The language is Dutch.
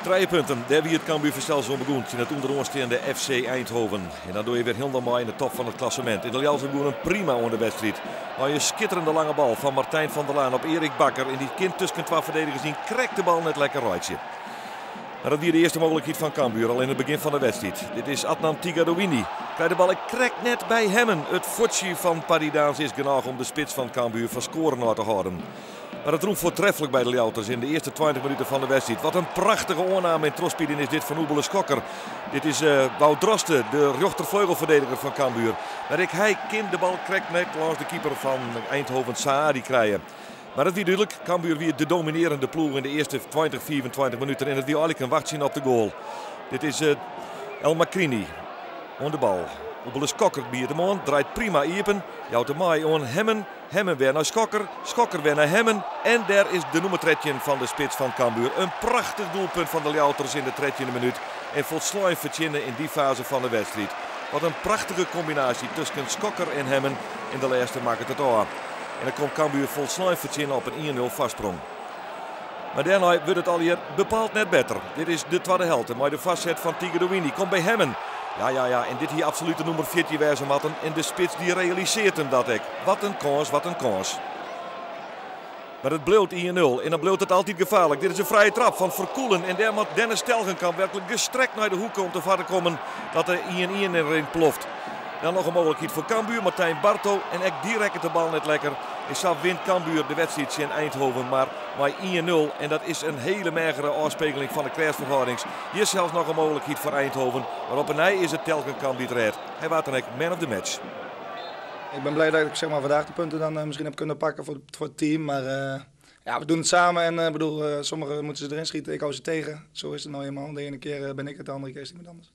3 punten, daar wie het Cambuur verstel zo begonnen in het onderoonstaande FC Eindhoven. En dan doe je weer helemaal in de top van het klassement. In de Ljals een prima onder de wedstrijd. Maar een schitterende lange bal van Martijn van der Laan op Erik Bakker. En die kind tussen 2 verdedigers die krijgt de bal net lekker ruitje. Maar dat weer de eerste mogelijkheid van Cambuur al in het begin van de wedstrijd. Dit is Adnan Tigadouini. Krijgt de bal correct net bij Hemmen. Het fotje van Paridaans is genoeg om de spits van Cambuur van scoren naar te houden. Maar het roept voortreffelijk bij de Ljouters in de eerste 20 minuten van de wedstrijd. Wat een prachtige oorname in Trospieden is dit van Oebele Skokker. Dit is Wout Drosten, de rechtervleugelverdediger van Cambuur. Maar hij kind de bal correct net langs de keeper van Eindhoven Saadi krijgen. Maar het wie duidelijk, Cambuur weer de dominerende ploeg in de eerste 20-24 minuten. En het wie eigenlijk een wacht zien op de goal. Dit is El Makrini. On de bal. Oebele Skokker biedt hem aan, draait prima iepen. Jouwt de maai aan Hemmen. Hemmen weer naar Skokker. Skokker weer naar Hemmen. En daar is de nummertreetje van de spits van Cambuur. Een prachtig doelpunt van de Ljouters in de 13e minuut. En volslijn verzinnen in die fase van de wedstrijd. Wat een prachtige combinatie tussen Skokker en Hemmen. In de laatste maakt het aan. En dan komt Cambuur volslijn verzinnen op een 1-0 vastsprong. Maar daarna wordt het al hier bepaald net beter. Dit is de tweede helft. Maar de vastzet van Tigadouini komt bij Hemmen. Ja. En dit hier absoluut de nummer 14 wijze matten. En de spits die realiseert hem dat ik. Wat een kans, wat een kans. Maar het bleef 1-0 en dan bleef het altijd gevaarlijk. Dit is een vrije trap van Verkoelen. En daar moet Dennis Telgenkamp werkelijk gestrekt naar de hoek om te verder komen dat de 1-1 erin ploft. Dan nog een mogelijkheid voor Cambuur, Martijn Barto. En echt direct de bal net lekker. En zo wint Cambuur de wedstrijd in Eindhoven maar 1-0. En dat is een hele magere afspiegeling van de krijgsverhoudings. Hier is zelfs nog een mogelijkheid voor Eindhoven. Maar op een ei is het Telgenkamp die het redt. Hij was dan echt man of the match. Ik ben blij dat ik zeg maar, vandaag de punten dan misschien heb kunnen pakken voor het team. Maar ja, we doen het samen. En sommigen moeten ze erin schieten, ik hou ze tegen. Zo is het nou eenmaal. De ene keer ben ik het, de andere keer is het iemand anders.